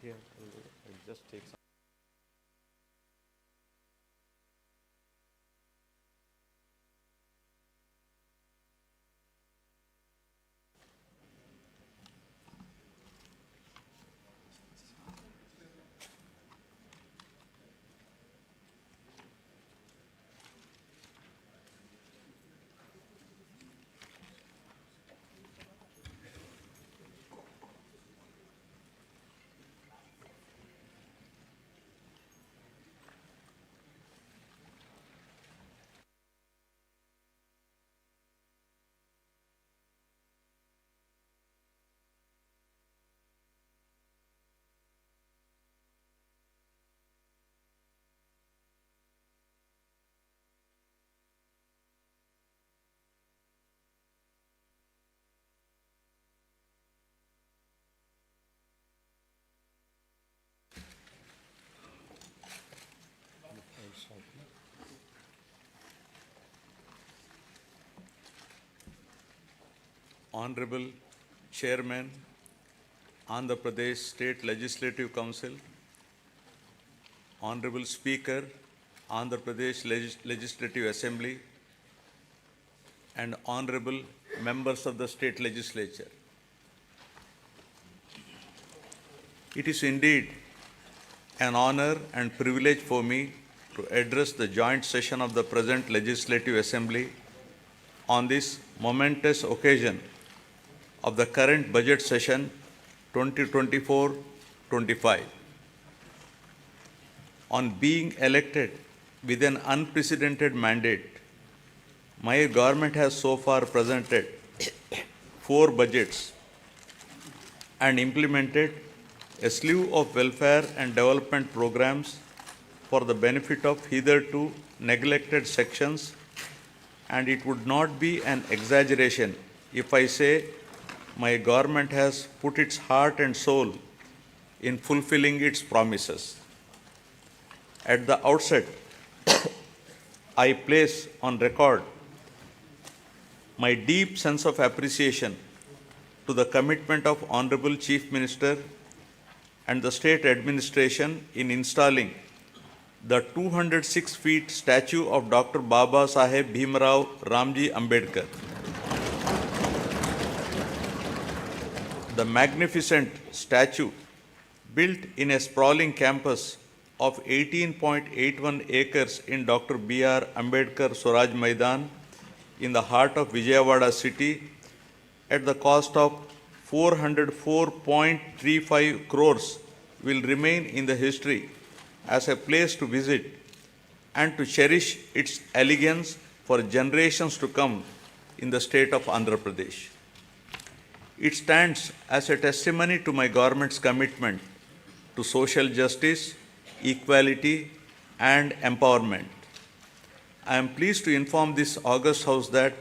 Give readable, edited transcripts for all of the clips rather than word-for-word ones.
Yeah, it just takes. Honorable Chairman, Andhra Pradesh State Legislative Council, Honorable Speaker, Andhra Pradesh Legislative Assembly, and Honorable members of the State Legislature. It is indeed an honor and privilege for me to address the joint session of the present Legislative Assembly on this momentous occasion of the current budget session 2024-25. On being elected with an unprecedented mandate, my government has so far presented 4 budgets and implemented a slew of welfare and development programs for the benefit of hitherto neglected sections, and it would not be an exaggeration if I say my government has put its heart and soul in fulfilling its promises. At the outset, I place on record my deep sense of appreciation to the commitment of Honorable Chief Minister and the state administration in installing the 206 feet statue of Dr. Baba Saheb Bhimrao Ramji Ambedkar. The magnificent statue, built in a sprawling campus of 18.81 acres in Dr. B.R. Ambedkar Swaraj Maidan in the heart of Vijayawada city, at the cost of 404.35 crores, will remain in the history as a place to visit and to cherish its elegance for generations to come in the state of Andhra Pradesh. It stands as a testimony to my government's commitment to social justice, equality, and empowerment. I am pleased to inform this august House that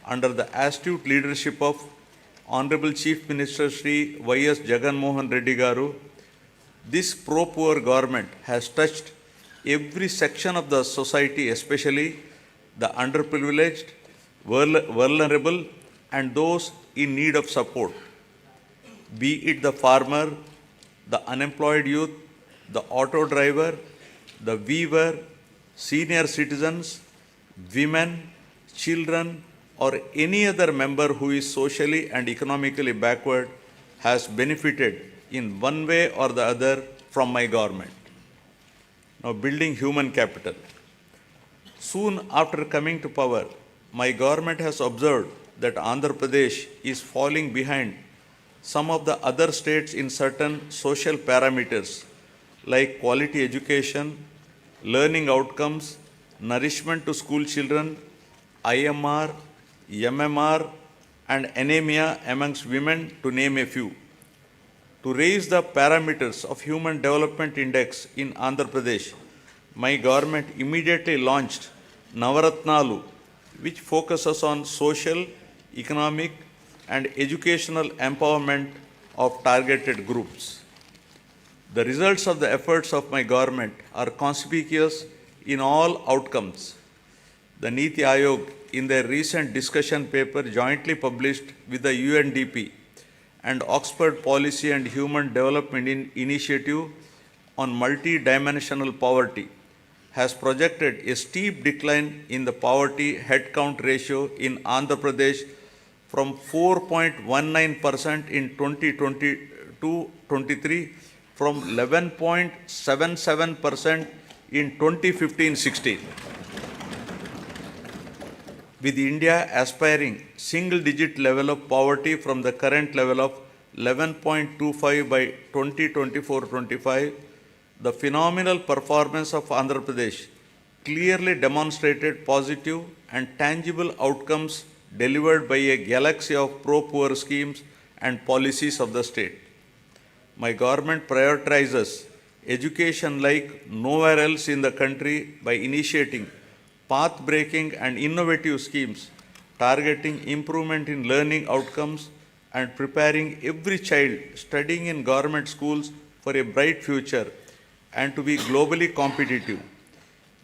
under the astute leadership of Honorable Chief Minister Shri I Jagan Reddy Garu, this pro-poor government has touched every section of the society, especially the underprivileged, vulnerable, and those in need of support, be it the farmer, the unemployed youth, the auto driver, the weaver, senior citizens, women, children, or any other member who is socially and economically backward has benefited in one way or the other from my government. Now, building human capital. Soon after coming to power, my government has observed that Andhra Pradesh is falling behind some of the other states in certain social parameters like quality education, learning outcomes, nourishment to school children, IMR, MMR, and anemia amongst women, to name a few. To raise the parameters of Human Development Index in Andhra Pradesh, my government immediately launched Navaratnalu, which focuses on social, economic, and educational empowerment of targeted groups. The results of the efforts of my government are conspicuous in all outcomes. The Neti Ayog, in their recent discussion paper jointly published with the UNDP and Oxford Policy and Human Development Initiative on multi-dimensional poverty has projected a steep decline in the poverty headcount ratio in Andhra Pradesh from 4.19% in 2022-23 from 11.77% in 2015-16. With India aspiring single-digit level of poverty from the current level of 11.25 by 2024-25, the phenomenal performance of Andhra Pradesh clearly demonstrated positive and tangible outcomes delivered by a galaxy of pro-poor schemes and policies of the state. My government prioritizes education like nowhere else in the country by initiating path-breaking and innovative schemes targeting improvement in learning outcomes and preparing every child studying in government schools for a bright future and to be globally competitive.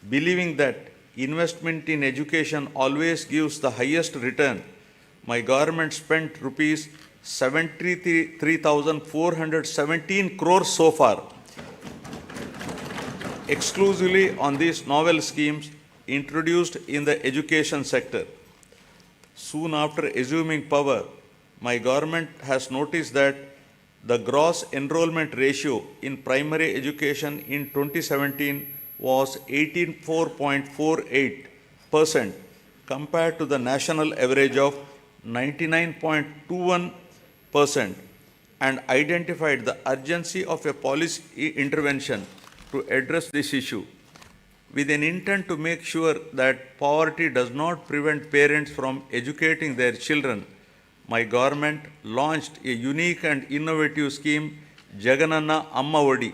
Believing that investment in education always gives the highest return, my government spent rupees 73,417 crores so far exclusively on these novel schemes introduced in the education sector. Soon after assuming power, my government has noticed that the gross enrollment ratio in primary education in 2017 was 84.48% compared to the national average of 99.21% and identified the urgency of a policy intervention to address this issue. With an intent to make sure that poverty does not prevent parents from educating their children, my government launched a unique and innovative scheme, Jagananna Amma Odi,